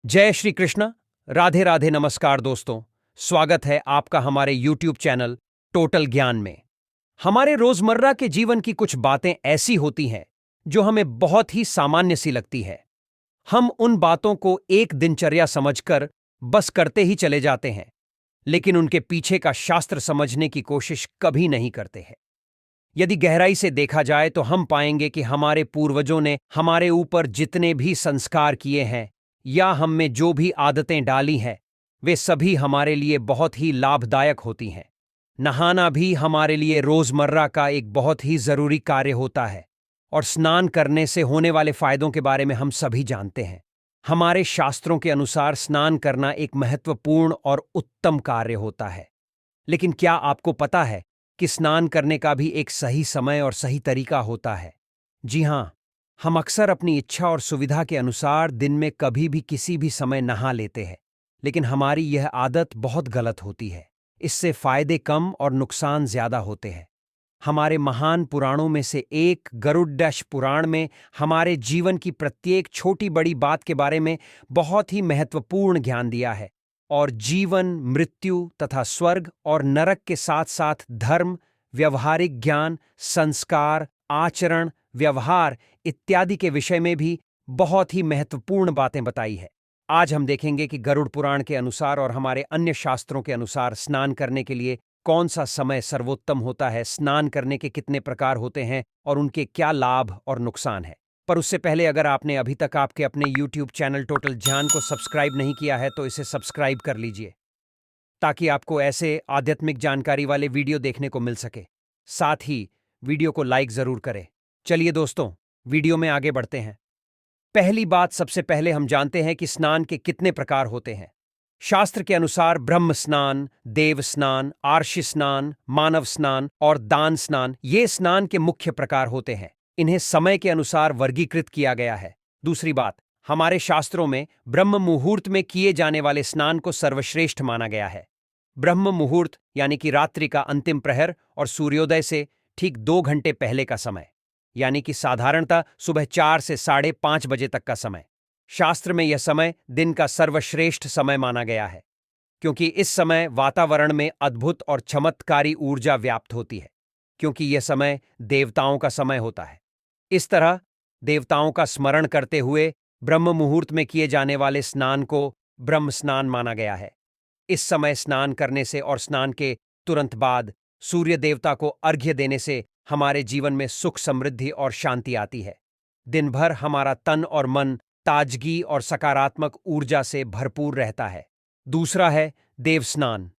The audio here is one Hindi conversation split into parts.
जय श्री कृष्ण। राधे राधे। नमस्कार दोस्तों, स्वागत है आपका हमारे YouTube चैनल टोटल ज्ञान में। हमारे रोजमर्रा के जीवन की कुछ बातें ऐसी होती हैं जो हमें बहुत ही सामान्य सी लगती है। हम उन बातों को एक दिनचर्या समझकर बस करते ही चले जाते हैं, लेकिन उनके पीछे का शास्त्र समझने की कोशिश कभी नहीं करते हैं। यदि गहराई से देखा जाए तो हम पाएंगे कि हमारे पूर्वजों ने हमारे ऊपर जितने भी संस्कार किए हैं या हम में जो भी आदतें डाली हैं, वे सभी हमारे लिए बहुत ही लाभदायक होती हैं। नहाना भी हमारे लिए रोजमर्रा का एक बहुत ही जरूरी कार्य होता है, और स्नान करने से होने वाले फायदों के बारे में हम सभी जानते हैं। हमारे शास्त्रों के अनुसार स्नान करना एक महत्वपूर्ण और उत्तम कार्य होता है। लेकिन क्या आपको पता है कि स्नान करने का भी एक सही समय और सही तरीका होता है? जी हाँ, हम अक्सर अपनी इच्छा और सुविधा के अनुसार दिन में कभी भी किसी भी समय नहा लेते हैं, लेकिन हमारी यह आदत बहुत गलत होती है। इससे फायदे कम और नुकसान ज्यादा होते हैं। हमारे महान पुराणों में से एक गरुड़ पुराण में हमारे जीवन की प्रत्येक छोटी बड़ी बात के बारे में बहुत ही महत्वपूर्ण ज्ञान दिया है, और जीवन, मृत्यु तथा स्वर्ग और नरक के साथ साथ धर्म, व्यवहारिक ज्ञान, संस्कार, आचरण, व्यवहार इत्यादि के विषय में भी बहुत ही महत्वपूर्ण बातें बताई है। आज हम देखेंगे कि गरुड़ पुराण के अनुसार और हमारे अन्य शास्त्रों के अनुसार स्नान करने के लिए कौन सा समय सर्वोत्तम होता है, स्नान करने के कितने प्रकार होते हैं और उनके क्या लाभ और नुकसान है। पर उससे पहले अगर आपने अभी तक आपके अपने YouTube चैनल टोटल ज्ञान को सब्सक्राइब नहीं किया है तो इसे सब्सक्राइब कर लीजिए, ताकि आपको ऐसे आध्यात्मिक जानकारी वाले वीडियो देखने को मिल सके। साथ ही वीडियो को लाइक जरूर करें। चलिए दोस्तों, वीडियो में आगे बढ़ते हैं। पहली बात, सबसे पहले हम जानते हैं कि स्नान के कितने प्रकार होते हैं। शास्त्र के अनुसार ब्रह्म स्नान, देव स्नान, आर्षि स्नान, मानव स्नान और दान स्नान ये स्नान के मुख्य प्रकार होते हैं। इन्हें समय के अनुसार वर्गीकृत किया गया है। दूसरी बात, हमारे शास्त्रों में ब्रह्म मुहूर्त में किए जाने वाले स्नान को सर्वश्रेष्ठ माना गया है। ब्रह्म मुहूर्त यानी कि रात्रि का अंतिम प्रहर और सूर्योदय से ठीक 2 घंटे पहले का समय, यानी कि साधारणतः सुबह 4 से 5:30 बजे तक का समय। शास्त्र में यह समय दिन का सर्वश्रेष्ठ समय माना गया है, क्योंकि इस समय वातावरण में अद्भुत और चमत्कारी ऊर्जा व्याप्त होती है, क्योंकि यह समय देवताओं का समय होता है। इस तरह देवताओं का स्मरण करते हुए ब्रह्म मुहूर्त में किए जाने वाले स्नान को ब्रह्म स्नान माना गया है। इस समय स्नान करने से और स्नान के तुरंत बाद सूर्य देवता को अर्घ्य देने से हमारे जीवन में सुख, समृद्धि और शांति आती है। दिन भर हमारा तन और मन ताजगी और सकारात्मक ऊर्जा से भरपूर रहता है। दूसरा है देव स्नान।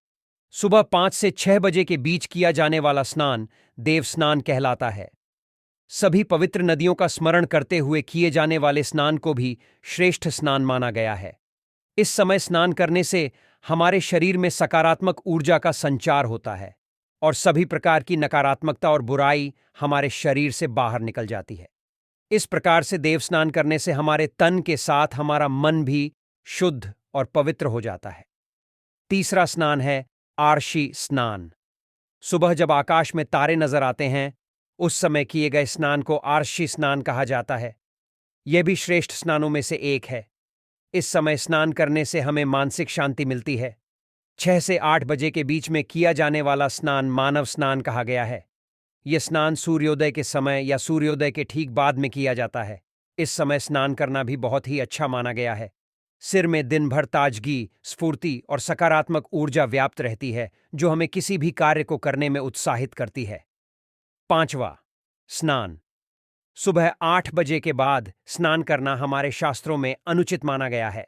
सुबह 5 से 6 बजे के बीच किया जाने वाला स्नान देव स्नान कहलाता है। सभी पवित्र नदियों का स्मरण करते हुए किए जाने वाले स्नान को भी श्रेष्ठ स्नान माना गया है। इस समय स्नान करने से हमारे शरीर में सकारात्मक ऊर्जा का संचार होता है और सभी प्रकार की नकारात्मकता और बुराई हमारे शरीर से बाहर निकल जाती है। इस प्रकार से देव स्नान करने से हमारे तन के साथ हमारा मन भी शुद्ध और पवित्र हो जाता है। तीसरा स्नान है आर्षि स्नान। सुबह जब आकाश में तारे नजर आते हैं, उस समय किए गए स्नान को आर्षि स्नान कहा जाता है। यह भी श्रेष्ठ स्नानों में से एक है। इस समय स्नान करने से हमें मानसिक शांति मिलती है। 6 से 8 बजे के बीच में किया जाने वाला स्नान मानव स्नान कहा गया है। यह स्नान सूर्योदय के समय या सूर्योदय के ठीक बाद में किया जाता है। इस समय स्नान करना भी बहुत ही अच्छा माना गया है। सिर में दिन भर ताजगी, स्फूर्ति और सकारात्मक ऊर्जा व्याप्त रहती है, जो हमें किसी भी कार्य को करने में उत्साहित करती है। पांचवा स्नान। सुबह 8 बजे के बाद स्नान करना हमारे शास्त्रों में अनुचित माना गया है।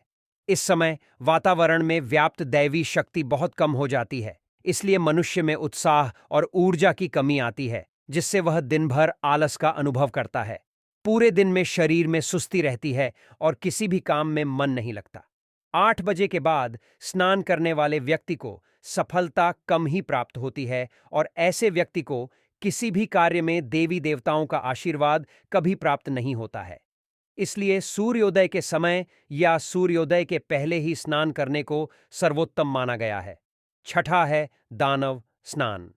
इस समय वातावरण में व्याप्त दैवी शक्ति बहुत कम हो जाती है, इसलिए मनुष्य में उत्साह और ऊर्जा की कमी आती है, जिससे वह दिन भर आलस का अनुभव करता है। पूरे दिन में शरीर में सुस्ती रहती है और किसी भी काम में मन नहीं लगता। 8 बजे के बाद स्नान करने वाले व्यक्ति को सफलता कम ही प्राप्त होती है, और ऐसे व्यक्ति को किसी भी कार्य में देवी देवताओं का आशीर्वाद कभी प्राप्त नहीं होता है। इसलिए सूर्योदय के समय या सूर्योदय के पहले ही स्नान करने को सर्वोत्तम माना गया है। छठा है दानव स्नान।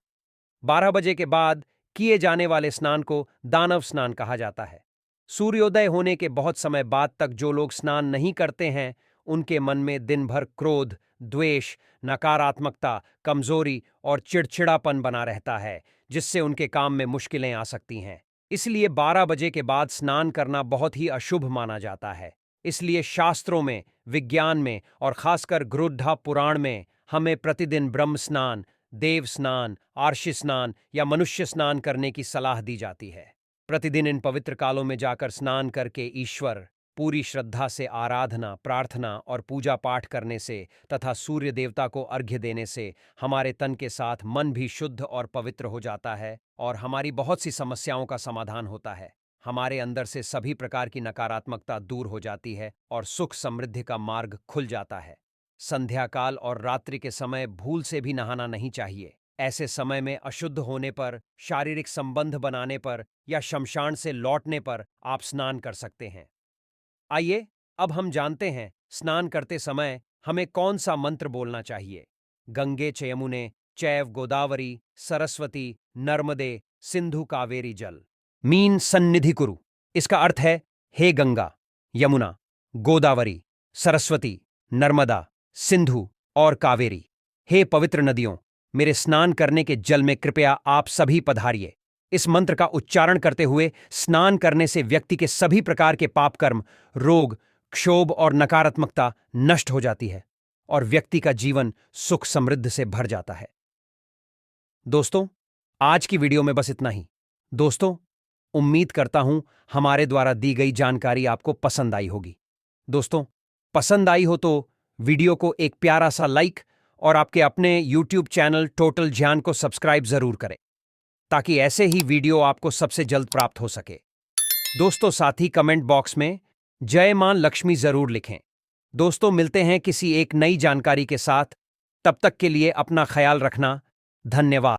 12 बजे के बाद किए जाने वाले स्नान को दानव स्नान कहा जाता है। सूर्योदय होने के बहुत समय बाद तक जो लोग स्नान नहीं करते हैं, उनके मन में दिन भर क्रोध, द्वेष, नकारात्मकता, कमजोरी और चिड़चिड़ापन बना रहता है, जिससे उनके काम में मुश्किलें आ सकती हैं। इसलिए 12 बजे के बाद स्नान करना बहुत ही अशुभ माना जाता है। इसलिए शास्त्रों में, विज्ञान में और खासकर गरुड़ पुराण में हमें प्रतिदिन ब्रह्म स्नान, देव स्नान, आर्षि स्नान या मनुष्य स्नान करने की सलाह दी जाती है। प्रतिदिन इन पवित्र कालों में जाकर स्नान करके ईश्वर पूरी श्रद्धा से आराधना, प्रार्थना और पूजा पाठ करने से तथा सूर्य देवता को अर्घ्य देने से हमारे तन के साथ मन भी शुद्ध और पवित्र हो जाता है और हमारी बहुत सी समस्याओं का समाधान होता है। हमारे अंदर से सभी प्रकार की नकारात्मकता दूर हो जाती है और सुख समृद्धि का मार्ग खुल जाता है। संध्या काल और रात्रि के समय भूल से भी नहाना नहीं चाहिए। ऐसे समय में अशुद्ध होने पर, शारीरिक संबंध बनाने पर या शमशान से लौटने पर आप स्नान कर सकते हैं। आइए अब हम जानते हैं स्नान करते समय हमें कौन सा मंत्र बोलना चाहिए। गंगे च यमुने चैव गोदावरी सरस्वती नर्मदे सिंधु कावेरी जल मीन सन्निधि कुरु। इसका अर्थ है, हे गंगा, यमुना, गोदावरी, सरस्वती, नर्मदा, सिंधु और कावेरी, हे पवित्र नदियों, मेरे स्नान करने के जल में कृपया आप सभी पधारिए। इस मंत्र का उच्चारण करते हुए स्नान करने से व्यक्ति के सभी प्रकार के पाप कर्म, रोग, क्षोभ और नकारात्मकता नष्ट हो जाती है और व्यक्ति का जीवन सुख समृद्ध से भर जाता है। दोस्तों, आज की वीडियो में बस इतना ही। दोस्तों, उम्मीद करता हूं हमारे द्वारा दी गई जानकारी आपको पसंद आई होगी। दोस्तों, पसंद आई हो तो वीडियो को एक प्यारा सा लाइक और आपके अपने YouTube चैनल टोटल ज्ञान को सब्सक्राइब जरूर करें, ताकि ऐसे ही वीडियो आपको सबसे जल्द प्राप्त हो सके। दोस्तों, साथ ही कमेंट बॉक्स में जय मां लक्ष्मी जरूर लिखें। दोस्तों, मिलते हैं किसी एक नई जानकारी के साथ। तब तक के लिए अपना ख्याल रखना। धन्यवाद।